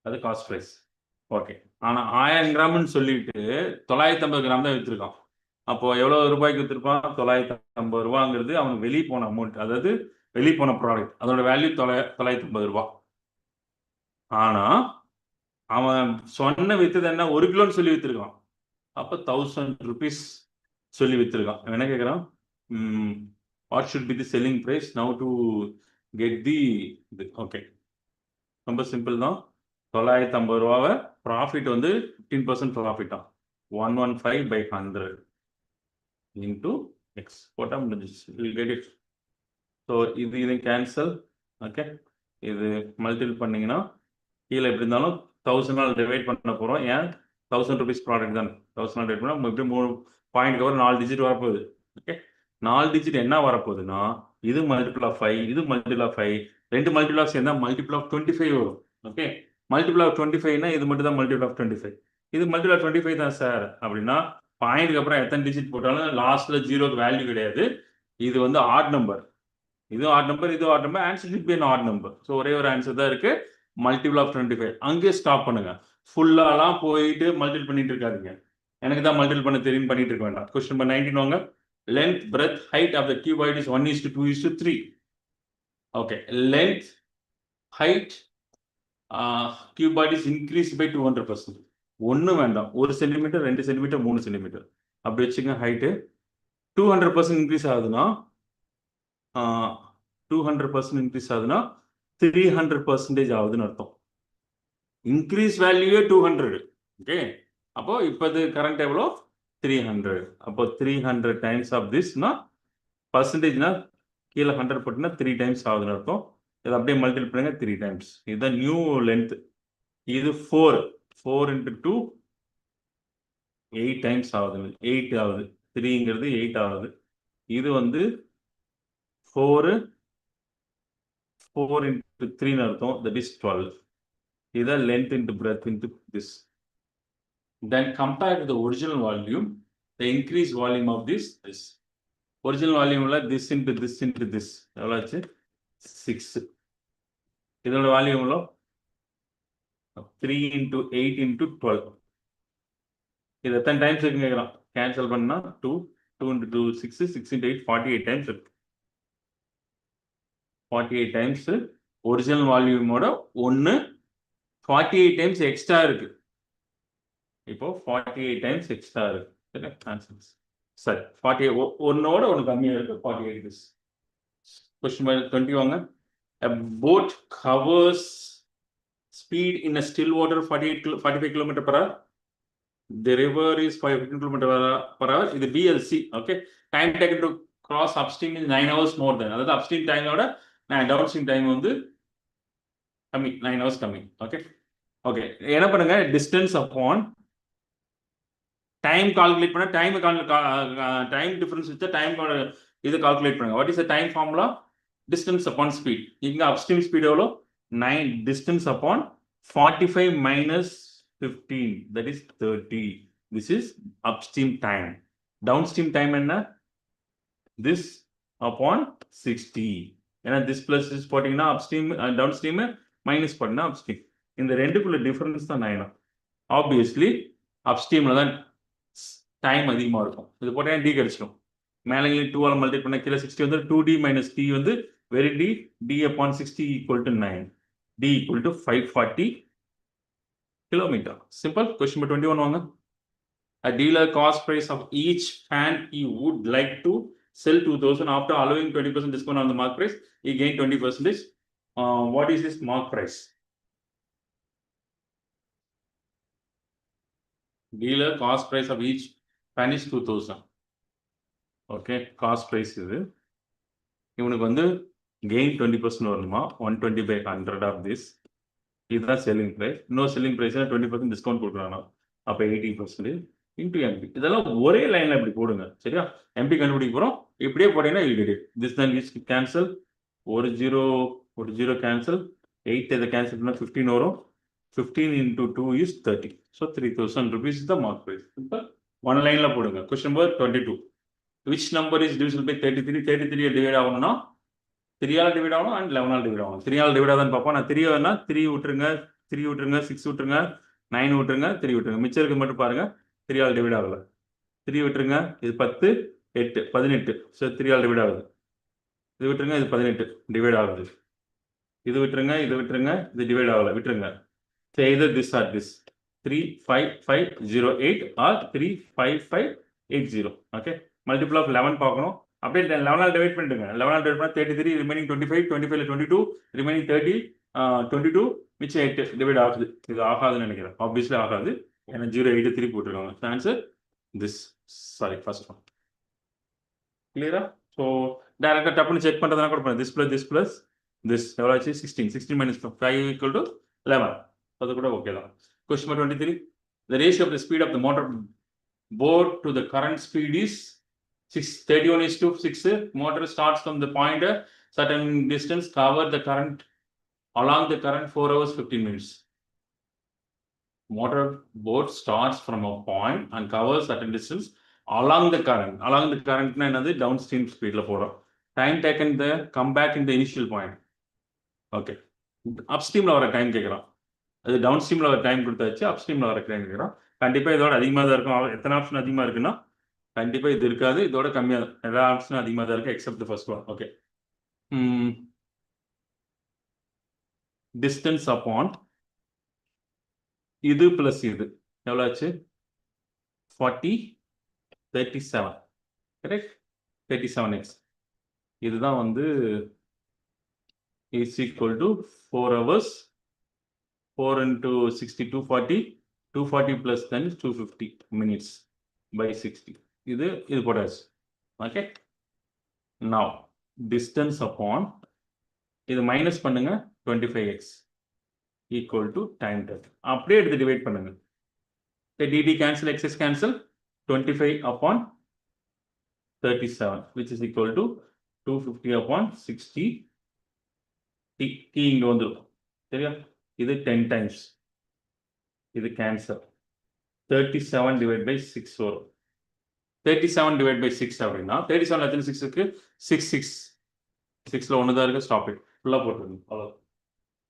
அது cost price. Okay. ஆனால் 1000 கிராம்னு சொல்லிட்டு 950 கிராம் தான் விற்றுருக்கான். அப்போ எவ்வளோ ரூபாய்க்கு விற்றுருப்பான்? 950 ரூபாங்கிறது அவனுக்கு வெளியே போன அமௌண்ட், அதாவது வெளியே போன ப்ராடக்ட். அதோட வேல்யூ 950 ரூபா. ஆனால் அவன் சொன்ன விற்றது என்ன? 1 கிலோன்னு சொல்லி விற்றுருக்கான். அப்போ 1000 rupees சொல்லி விற்றுருக்கான். என்ன கேட்குறான்? What should be the selling price now to get the இது. ஓகே, ரொம்ப சிம்பிள் தான். 950 ரூபாவை ப்ராஃபிட் வந்து 15% ப்ராஃபிட்டா 115 by 100 into x போட்டால் முடிஞ்சிச்சு. Will get it. ஸோ இது கேன்சல். ஓகே, இது மல்டிபிள் பண்ணிங்கன்னா கீழே எப்படி இருந்தாலும் 1000 டிவைட் பண்ண போகிறோம். ஏன் 1000 rupees ப்ராடக்ட் தான். 1000 டிவைட் பண்ணால் எப்படி 3 பாயிண்ட் கவர் 4 டிஜிட் வரப்போகுது. ஓகே, 4 டிஜிட் என்ன வரப்போகுதுன்னா இது மல்டிபிள் ஆஃப் 5, இது மல்டிபிள் ஆஃப் 5, 2 மல்டிபிள் ஆஃப் சேர்ந்தா மல்டிபிள் ஆஃப் 25 வரும். ஓகே, மல்டிபிள் ஆஃப் 25னா இது மட்டும் தான் மல்டிபிள் ஆஃப் 25. இது மல்டிபிள் ஆஃப் 25 தான் சார் அப்படின்னா பாயிண்ட்க்கு அப்புறம் எத்தனை டிஜிட் போட்டாலும் லாஸ்ட்ல ஜீரோக்கு வேல்யூ கிடையாது. இது வந்து ஆட் நம்பர், இதுவும் ஆட் நம்பர், இதுவும் add number. Answer should be an odd number. So ஒரே ஒரு ஆன்சர் தான் இருக்கு, மல்டிபிள் ஆஃப் 25. அங்கேயே ஸ்டாப் பண்ணுங்க. ஃபுல்லாலாம் போயிட்டு மல்டிபிள் பண்ணிட்டு இருக்காதீங்க. எனக்கு தான் மல்டிபிள் பண்ண தெரியும் பண்ணிட்டு இருக்க வேண்டாம். கொஸ்டின் நம்பர் 19 வாங்க. Length breadth height of the cuboid is 1:2:3. Okay, length height cuboid is increased by 200%. ஒன்றும் வேண்டாம், 1 சென்டிமீட்டர், 2 சென்டிமீட்டர், 3 சென்டிமீட்டர் அப்படி வச்சுங்க. ஹைட்டு 200% இன்க்ரீஸ் ஆகுதுன்னா 200% இன்க்ரீஸ் ஆகுதுன்னா 300% ஆகுதுன்னு அர்த்தம். இன்க்ரீஸ் வேல்யூவே 200. ஓகே, அப்போ இப்போ இது கரண்ட் எவ்வளோ? 300. அப்போ 300 டைம்ஸ் ஆஃப் திஸ்னா பர்சன்டேஜ்னா கீழே 100 போட்டுன்னா 3 டைம்ஸ் ஆகுதுன்னு அர்த்தம். இதை அப்படியே மல்டிபிள் பண்ணுங்க 3 டைம்ஸ். இதுதான் நியூ லென்த். இது 4 into 2 8 டைம்ஸ் ஆகுது. 8 ஆகுது. 3ங்கிறது 8 ஆகுது. இது வந்து 4 into 3ன்னு அர்த்தம். That is 12. இதான் length into breadth into this. Then compare to the original volume, the increased volume of this. Original வால்யூமில் திஸ் இன்ட்டு திஸ் எவ்வளோ ஆச்சு 6. இதோட வால்யூமில் 3 into 8 into 12. இது எத்தனை டைம்ஸ் இருக்குன்னு கேட்குறான். கேன்சல் பண்ணால் 2 into 2 6 6 into 8 48 டைம்ஸ் இருக்கு. 48 டைம்ஸ் ஒரிஜினல் வால்யூமோட 1 48 டைம்ஸ் எக்ஸ்ட்ரா இருக்கு. இப்போ 48 டைம்ஸ் எக்ஸ்ட்ரா இருக்கு. சரி 48 ஒன்னோட ஒன்று கம்மியாக இருக்கு 48 this. Question 20 வாங்க. A boat covers speed in a still water 45 km per hour. The river is 15 km per hour. இது BLC. Okay. Time taken to cross upstream is 9 hours more than. அதாவது upstream time ஓட downstream time வந்து கம்மி 9 hours கம்மி. Okay. Okay. என்ன பண்ணுங்க distance upon time calculate பண்ண time difference வச்சா time இது calculate பண்ணுங்க. What is the time formula? Distance upon speed. இங்க upstream speed எவ்வளோ 9 distance upon 45 minus 15, that is 30. This is upstream time. Downstream time என்ன this upon 60. ஏன்னா this plus this போட்டிங்கன்னா upstream downstream minus பண்ணா upstream. இந்த ரெண்டுக்குள்ள difference தான் 9. Obviously அப்ஸ்ட்ரீம்ல தான் time அதிகமாக இருக்கும். இது போட்டீங்கன்னா டி கிடைச்சிடும். மேலே 2 மல்டிப்ளை பண்ண கீழே 60 வந்து 2d minus t வந்து very d upon 60 equal to 9. d equal to 540 kilometer. Simple. Question number 21 வாங்க. A dealer cost price of each fan he would like to sell 2000 after allowing 20% discount on the mark price. He gained 20%. What is this mark price? Dealer cost price of each fan is 2000. Okay, cost price இது. இவனுக்கு வந்து gain 20% வரணுமா 120 by 100 of this. இதுதான் selling price. இன்னொரு selling price 20% discount கொடுக்குறாங்க. அப்போ 80% into MP. இதெல்லாம் ஒரே லைனில் இப்படி போடுங்க. சரியா? எம்பி கண்டுபிடிக்க போகிறோம். இப்படியே போட்டீங்கன்னா இது திஸ் தான் இஸ் கேன்சல். ஒரு ஜீரோ கேன்சல். 8 இதை கேன்சல் பண்ணால் 15 வரும். 15 into 2 is 30. So 3000 rupees is the mark price. One லைனில் போடுங்க. Question number 22. Which number is divisible by 33? 33 divide ஆகணும்னா 3ஆல் டிவைட் ஆகணும் அண்ட் 11ஆல் டிவைட் ஆகணும். 3ஆல் டிவைட் ஆகுதான்னு பார்ப்போம். நான் 3 வேணா 3 விட்டுருங்க, 6 விட்டுருங்க, 9 விட்டுருங்க, 3 விட்டுருங்க. மிச்சம் இருக்கு மட்டும் பாருங்க. 3ஆல் டிவைட் ஆகலை. 3 விட்டுருங்க. இது 10 8 18. ஸோ 3ஆல் டிவைட் ஆகுது. இது விட்டுருங்க. இது 18 டிவைட் ஆகுது. இது விட்டுருங்க. இது டிவைட் ஆகலை. விட்டுருங்க. So either this or this 35508 or 35580. Okay. Multiple of 11 பார்க்கணும். அப்படியே 11ஆல் டிவைட் பண்ணிடுங்க. 11ஆல் டிவைட் பண்ணால் 33, ரிமைனிங் 25, 25ல 22, ரிமைனிங் 30, 22, மிச்சம் 8 டிவைட் ஆகுது. இது ஆகாதுன்னு நினைக்கிறேன். ஆப்வியஸ்லி ஆகாது. ஏன்னா 083 போட்டுருக்காங்க. Answer this. Sorry, first one. கிளியரா? ஸோ டேரக்டாக டப்புன்னு செக் பண்ணுறதுனா கூட பண்ணுங்க. திஸ் ப்ளஸ் திஸ் எவ்வளோ ஆச்சு 16. 16 minus 5 equal to 11. அது கூட ஓகே தான். Question number 23. The ratio of the speed of the motor boat to the current speed is 31:6. Motor starts from the point a certain distance, cover the current along the current 4 hours 15 minutes. Motor boat starts from a point and covers certain distance along the current. Along the current na enadhu downstream speed la போறோம். Time taken the come back in the initial point. Okay. Upstream la வர time கேக்குறான். அது டவுன்ஸ்ட்ரீம்ல ஒரு time கொடுத்தாச்சு. அப்ஸ்ட்ரீம்ல வர time கேட்குறோம். கண்டிப்பாக இதோட அதிகமாக தான் இருக்கும். எத்தனை ஆப்ஷன் அதிகமாக இருக்குன்னா கண்டிப்பாக இது இருக்காது. இதோட கம்மியாக தான். எல்லா ஆப்ஷனும் அதிகமாக தான் இருக்கு except the first one. Okay. Distance upon இது பிளஸ் இது எவ்வளோ ஆச்சு 40 37. கரெக்ட். 37x இதுதான் வந்து is equal to 4 hours 4 into 60 240 plus then 250 minutes by 60. இது போட்டாச்சு. ஓகே. now distance upon இது மைனஸ் பண்ணுங்க 25x equal to time taken. அப்படியே எடுத்து டிவைட் பண்ணுங்க. dt cancel, x's cancel. 25 upon 37 which is equal to 250 upon 60. t இங்க வந்துரும். சரியா? இது 10 times. இது கேன்சல். 37 divided by 6 வரும். 37 divided by 6 அப்படின்னா 37 எத்தனை 6 இருக்கு 6 6ல ஒன்று தான் இருக்கு ஸ்டாப் இட் ஃபுல்லாக போட்டுருங்க அவ்வளோ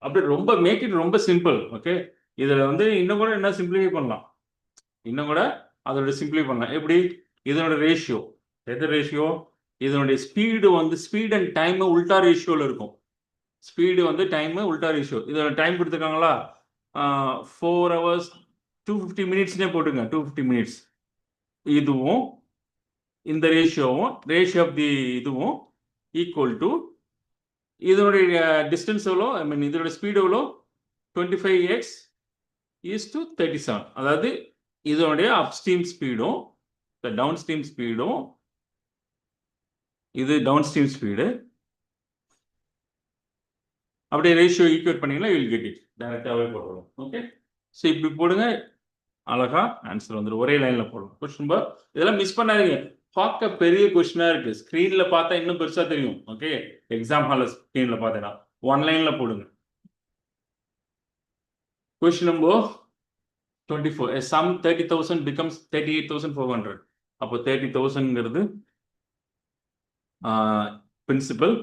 அப்படி ரொம்ப மேக் இட் ரொம்ப சிம்பிள் ஓகே இதில் வந்து இன்னும் கூட என்ன சிம்பிளிஃபை பண்ணலாம் இன்னும் கூட அதோட சிம்பிளிஃபை பண்ணலாம் எப்படி இதனோட ரேஷியோ எது ரேஷியோ இதனுடைய ஸ்பீடு வந்து ஸ்பீட் அண்ட் டைம் உல்டா ரேஷியோவில் இருக்கும் ஸ்பீடு வந்து டைமு உல்டா ரேஷியோ இதோட டைம் கொடுத்துருக்காங்களா 4 hours 250 minutesனே போட்டுங்க 250 minutes இதுவும் இந்த ரேஷியோவும் ரேஷியோ ஆஃப் தி இதுவும் ஈக்குவல் டு இதனுடைய டிஸ்டன்ஸ் எவ்வளோ ஐ மீன் இதோட ஸ்பீடு எவ்வளோ 25x இஸ் டு 37 அதாவது இதனுடைய அப்ஸ்ட்ரீம் ஸ்பீடும் டவுன் ஸ்ட்ரீம் ஸ்பீடும் இது டவுன் ஸ்ட்ரீம் ஸ்பீடு அப்படியே ரேஷியோ ஈக்குவேட் பண்ணீங்கன்னா வில் கெட் இட் டைரக்டாகவே போடுறோம் ஓகே ஸோ இப்படி போடுங்க அழகா ஆன்சர் வந்துடும் ஒரே லைனில் போடணும் கொஸ்டின் இதெல்லாம் மிஸ் பண்ணாதீங்க பார்க்க பெரிய கொஸ்டினாக இருக்கு ஸ்க்ரீனில் பார்த்தா இன்னும் பெருசாக தெரியும் ஓகே எக்ஸாம் ஹாலில் ஸ்க்ரீனில் பார்த்தீங்கன்னா ஒன் லைனில் போடுங்க கொஸ்டின் நம்பர் 24 சம் 30,000 becomes 38,400 அப்போ 30,000ங்கிறது பிரின்சிபல்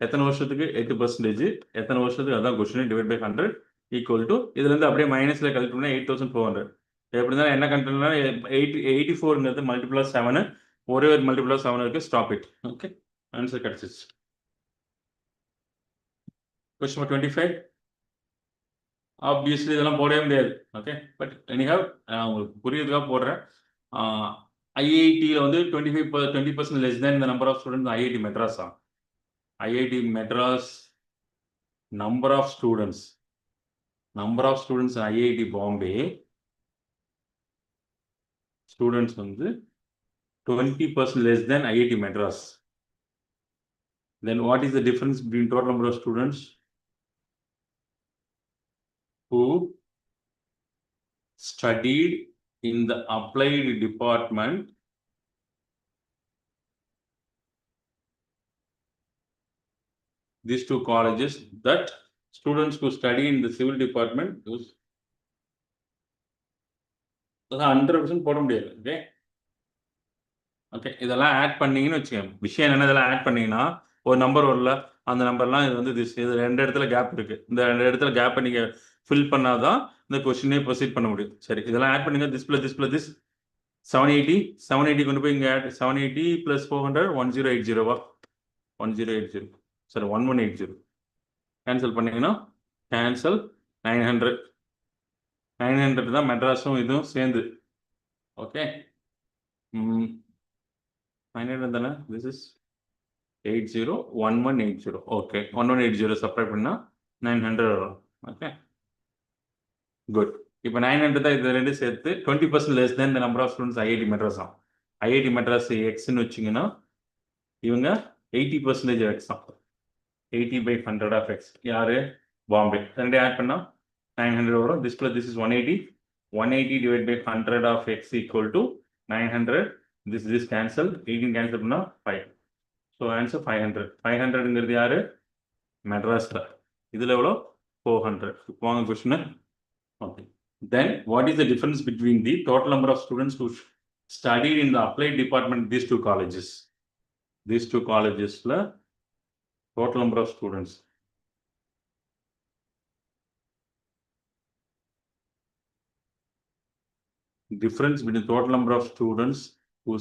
எத்தனை வருஷத்துக்கு 8% எத்தனை வருஷத்துக்கு அதான் question divide by 100 equal to இதுலேருந்து அப்படியே மைனஸில் கலெக்ட் பண்ணால் 8,400 எப்படி இருந்தாலும் என்ன கண்டுனா 84ங்கிறது மல்டிபிள் ஆஃப் 7 ஒரே ஒரு மல்டிபிள் ஆஃப் 7 இருக்கு ஸ்டாப் இட் ஓகே ஆன்சர் கிடச்சிச்சு கொஸ்டின் நம்பர் 25 ஆப்வியஸ்லி இதெல்லாம் போடவே முடியாது ஓகே பட் எனிஹவ் நான் உங்களுக்கு புரியுறதுக்காக போடுறேன் ஐஐடியில் வந்து 20% லெஸ் தேன் இந்த நம்பர் ஆஃப் ஸ்டூடெண்ட்ஸ் ஐஐடி மெட்ராஸா IIT Madras number of students IIT Bombay students வந்து 20% less than IIT Madras. Then what is the difference between total number of students who studied in the applied department these two colleges that students who study in the civil department those 100% போட முடியாது okay okay இதெல்லாம் add பண்ணீங்கன்னு வச்சுக்கோங்க விஷயம் என்ன இதெல்லாம் add பண்ணீங்கன்னா ஒரு நம்பர் வரல அந்த நம்பர்லாம் இது வந்து இது 2 இடத்துல கேப் இருக்கு இந்த 2 இடத்துல கேப்பை நீங்கள் ஃபில் பண்ணாதான் இந்த கொஸ்டினே ப்ரொசீட் பண்ண முடியும் சரி இதெல்லாம் ஆட் பண்ணுங்க திஸ் 780 கொண்டு போய் இங்கே ஆட் 780 + 400 1080வா 1080 சரி 1180 கேன்சல் பண்ணீங்கன்னா கேன்சல் 900 தான் மெட்ராஸும் இதுவும் சேர்ந்து ஓகே 900 தானே திஸ் இஸ் 80 1180 ஓகே 1180 சப்ஸ்கிரைப் பண்ணால் 900 வரும் ஓகே குட் இப்போ 900 தான் இது ரெண்டு சேர்த்து 20% less than the number of students IIT Madras தான் ஐஐடி மெட்ராஸ் எக்ஸ்ன்னு வச்சிங்கன்னா இவங்க 80% எக்ஸ் தான் 80/100 ஆஃப் எக்ஸ் யார் பாம்பே ரெண்டு ஆட் பண்ணால் 900 வரும் this is 180 divided by 100 of x equal to 900 this cancel 18 cancel பண்ணா 5 so answer 500ங்கிறது யாரு மெட்ராஸ்ல இதுல எவ்வளோ 400 வாங்க question okay then what is the difference between the total number of students who studied in the applied department these two collegesல total number of students difference between total number of students who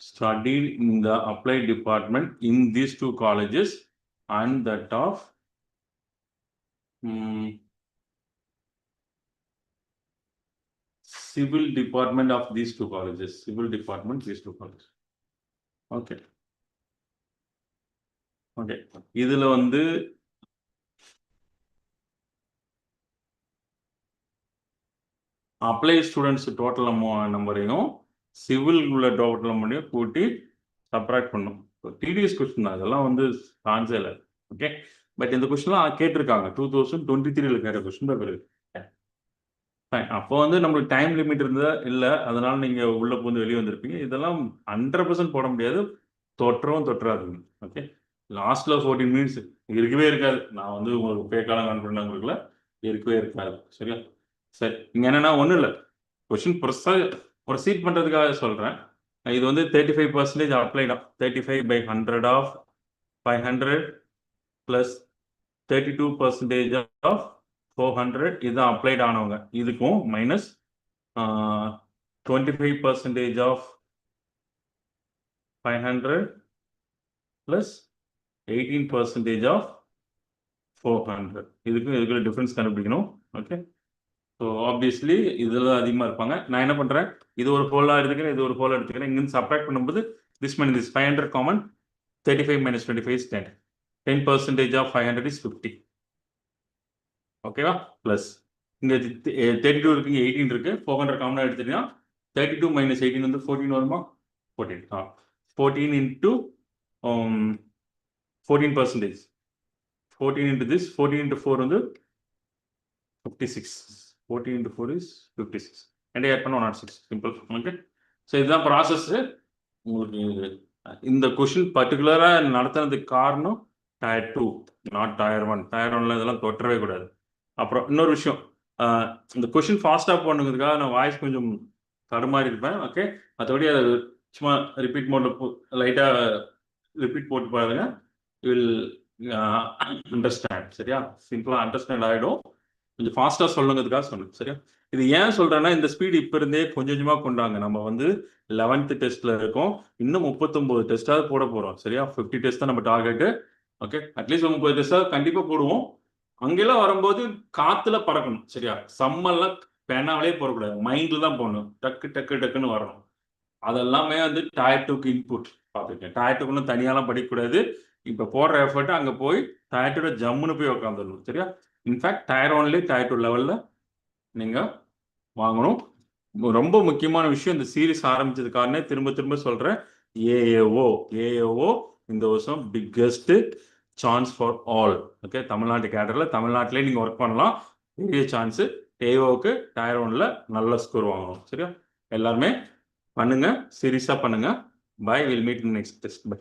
studied in the applied department in these two colleges and that of civil department of these two colleges okay இதுல வந்து apply students total நம்பரையும் civil உள்ள total நம்பரையும் கூட்டி subtract பண்ணும் TDS question தான் இதெல்லாம் வந்து சான்ஸே இல்லை ஓகே பட் இந்த கொஸ்டின்லாம் கேட்டிருக்காங்க 2023 கேட்ட கொஸ்டின் பேப்பர் அப்போ வந்து நம்மளுக்கு டைம் லிமிட் இருந்தால் இல்லை அதனால நீங்கள் உள்ள போந்து வெளியே வந்திருப்பீங்க இதெல்லாம் 100% போட முடியாது தொட்டுறாதுங்க ஓகே லாஸ்ட்ல 14 மினிட்ஸ் இருக்கவே இருக்காது நான் வந்து உங்களுக்கு பேக்காலம் கான்ஃபிடன்ட் உங்களுக்குல இருக்கவே இருக்காது சரியா சரி இங்கே என்னன்னா ஒன்றும் இல்லை கொஸ்டின் ப்ரொசீட் பண்ணுறதுக்காக சொல்கிறேன் இது வந்து 35% அப்ளைடா 35/100 ஆஃப் 500 ப்ளஸ் 32% ஆஃப் 400 இதுதான் அப்ளைட் ஆனவங்க. இதுக்கும் மைனஸ் 25% ஆஃப் 500 ப்ளஸ் 18% ஆஃப் 400. இதுக்கு டிஃபரன்ஸ் கண்டுபிடிக்கணும். ஓகே, ஸோ ஆப்வியஸ்லி இதில் அதிகமாக இருப்பாங்க. நான் என்ன பண்ணுறேன், இது ஒரு ஹோலாக எடுத்துக்கிறேன், இது ஒரு ஹோலாக எடுத்துக்கிறேன். இங்கேருந்து சப்ராக்ட் பண்ணும்போது this minus this 500 common. 35 minus 25 is 10. 10% ஆஃப் 500 is 50. ஓகேவா? ப்ளஸ் இங்கே 32 இருக்கு, இங்கே 18 இருக்கு. 400 காமனாக எடுத்துட்டீங்கன்னா 32 மைனஸ் 18 வந்து 14 வருமா? 14. 14 இன்ட்டு 14%. 14 into this, 14 into 4 வந்து 56. 14 into 4 is 56. And add பண்ண 106. Simple. Okay. So இதுதான் ப்ராசஸ். உங்களுக்கு இந்த கொஷின் பர்டிகுலராக நடத்துனதுக்கு காரணம் டயர் 2, நாட் டயர் 1. டயர் 1ல இதெல்லாம் தொற்றவே கூடாது. அப்புறம் இன்னொரு விஷயம், இந்த கொஷின் ஃபாஸ்ட்டாக பண்ணுங்கிறதுக்காக நான் வாய்ஸ் கொஞ்சம் தடுமாறி இருப்பேன். ஓகே, மற்றபடி அதை சும்மா ரிப்பீட் மோட்டில் லைட்டாக ரிப்பீட் போட்டு பாருங்க. Will understand. சரியா? சிம்பிளாக அண்டர்ஸ்டாண்ட் ஆகிடும். கொஞ்சம் ஃபாஸ்ட்டாக சொல்லுங்கிறதுக்காக சொன்னேன். சரியா? இது ஏன் சொல்கிறேன்னா, இந்த ஸ்பீடு இப்போ இருந்தே கொஞ்சம் கொஞ்சமாக கொண்டாங்க. நம்ம வந்து 11th டெஸ்ட்டில் இருக்கோம். இன்னும் 39 டெஸ்ட்டாவது போட போகிறோம். சரியா? 50 டெஸ்ட் தான் நம்ம டார்கெட்டு. ஓகே, அட்லீஸ்ட் 30 டெஸ்ட்டாவது கண்டிப்பாக போடுவோம். அங்கெல்லாம் வரும்போது காற்றுல பறக்கணும். சரியா? சம்மெல்லாம் பெனாலே போடக்கூடாது, மைண்டில் தான் போடணும். டக்கு டக்கு டக்குன்னு வரணும். அதெல்லாமே வந்து டயர் 2க்கு இன்புட் பார்த்துருக்கேன். டயர் 2க்குன்னு தனியாலாம் படிக்கக்கூடாது. இப்போ போடுற எஃபர்ட்டு அங்கே போய் டயர் 2 ஜம்முன்னு போய் உட்காந்துடணும். சரியா? இன்ஃபேக்ட் டயர் 1லேயே டயர் 2 லெவலில் நீங்கள் வாங்கணும். ரொம்ப முக்கியமான விஷயம், இந்த சீரீஸ் ஆரம்பிச்சதுக்காரனே திரும்ப திரும்ப சொல்கிறேன், ஏஏஓ இந்த வருஷம் biggest chance for all. Okay, தமிழ்நாட்டு கேடரில் தமிழ்நாட்டிலே நீங்கள் ஒர்க் பண்ணலாம். பெரிய சான்ஸு. ஏஓவுக்கு டயர் 1ல நல்ல ஸ்கோர் வாங்கணும். சரியா? எல்லாருமே பண்ணுங்க, சீரியஸாக பண்ணுங்க. Bye, will meet in next test. By.